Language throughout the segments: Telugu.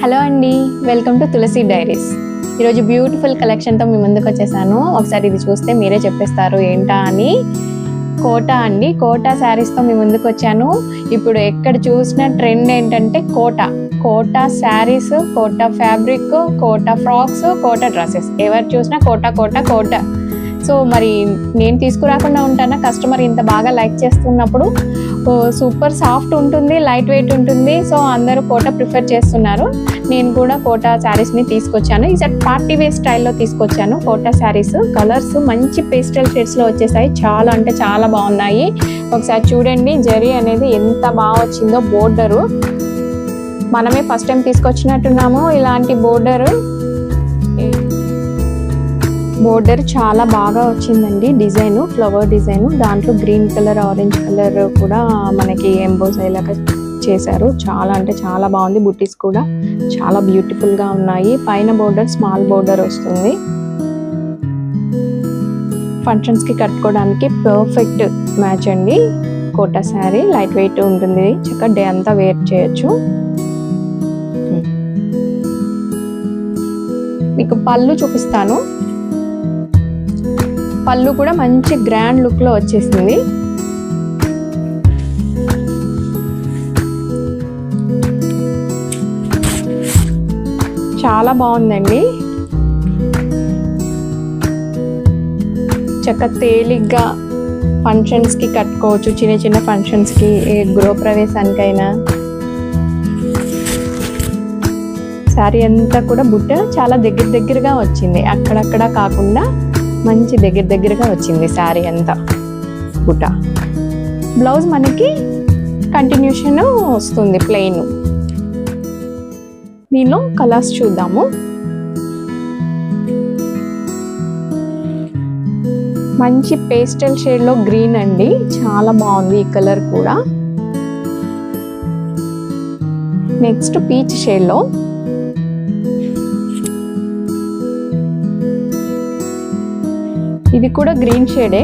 హలో అండి, వెల్కమ్ టు తులసి డైరీస్. ఈరోజు బ్యూటిఫుల్ కలెక్షన్తో మీ ముందుకు వచ్చేసాను. ఒకసారి ఇది చూస్తే మీరే చెప్పేస్తారు ఏంటా అని. కోటా అండి, కోటా శారీస్తో మీ ముందుకు వచ్చాను. ఇప్పుడు ఎక్కడ చూసిన ట్రెండ్ ఏంటంటే Kota saris, Kota fabric, Kota frocks, Kota dresses. ఎవరు చూసినా కోటా. సో మరి నేను తీసుకురాకుండా ఉంటానా? కస్టమర్ ఇంత బాగా లైక్ చేస్తున్నప్పుడు. సూపర్ సాఫ్ట్ ఉంటుంది, లైట్ వెయిట్ ఉంటుంది. సో అందరూ కోటా ప్రిఫర్ చేస్తున్నారు. నేను కూడా కోటా శారీస్ని తీసుకొచ్చాను. ఈసారి పార్టీ వేర్ స్టైల్లో తీసుకొచ్చాను కోటా శారీస్. కలర్స్ మంచి పేస్టల్ షేడ్స్లో వచ్చేసాయి. చాలా అంటే చాలా బాగున్నాయి. ఒకసారి చూడండి, జరీ అనేది ఎంత బాగా వచ్చిందో. బోర్డరు మనమే ఫస్ట్ టైం తీసుకొచ్చినట్టున్నాము. ఇలాంటి బోర్డర్ చాలా బాగా వచ్చిందండి. డిజైన్, ఫ్లవర్ డిజైన్, దాంట్లో గ్రీన్ కలర్, ఆరెంజ్ కలర్ కూడా మనకి ఎంబోస్ అయ్యేలాగా చేశారు. చాలా అంటే చాలా బాగుంది. బుట్టీస్ కూడా చాలా బ్యూటిఫుల్ గా ఉన్నాయి. పైన బోర్డర్ స్మాల్ బోర్డర్ వస్తుంది. ఫంక్షన్స్ కి కట్టుకోవడానికి పర్ఫెక్ట్ మ్యాచ్ అండి. కోటా శారీ లైట్ వెయిట్ ఉంటుంది. చక్కగా డే అంతా వేర్ చేయొచ్చు. మీకు పళ్ళు చూపిస్తాను. పళ్ళు కూడా మంచి గ్రాండ్ లుక్ లో వచ్చేసింది. చాలా బాగుందండి. చక్కగా తేలిగ్గా ఫంక్షన్స్ కి కట్టుకోవచ్చు. చిన్న చిన్న ఫంక్షన్స్ కి, గృహప్రవేశానికైనా. శారీ అంతా కూడా బుట్ట చాలా దగ్గరగా వచ్చింది. అక్కడక్కడ కాకుండా మంచి దగ్గరగా వచ్చింది శారీ అంతా బుట్ట. బ్లౌజ్ మనకి కంటిన్యూషన్ వస్తుంది, ప్లెయిన్. దీనిలో కలర్స్ చూద్దాము. మంచి పేస్టల్ షేడ్ లో గ్రీన్ అండి, చాలా బాగుంది ఈ కలర్ కూడా. నెక్స్ట్ పీచ్ షేడ్ లో, ఇది కూడా గ్రీన్ షేడే,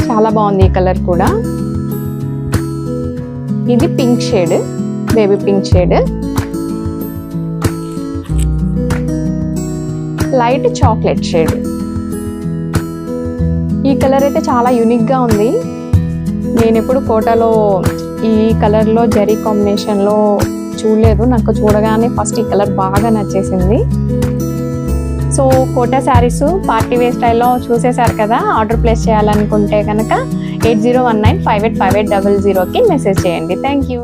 చాలా బాగుంది ఈ కలర్ కూడా. ఇది pink shade, baby pink shade. Light chocolate shade. ఈ కలర్ అయితే చాలా యూనిక్ గా ఉంది. నేను ఎప్పుడు కోటాలో ఈ కలర్ లో జరీ కాంబినేషన్ లో చూడలేదు. నాకు చూడగానే ఫస్ట్ ఈ కలర్ బాగా నచ్చేసింది. So Kota saris party wear స్టైల్లో చూసేశారు కదా. ఆర్డర్ ప్లేస్ చేయాలనుకుంటే కనుక 8019585800కి మెసేజ్ చేయండి. Thank you.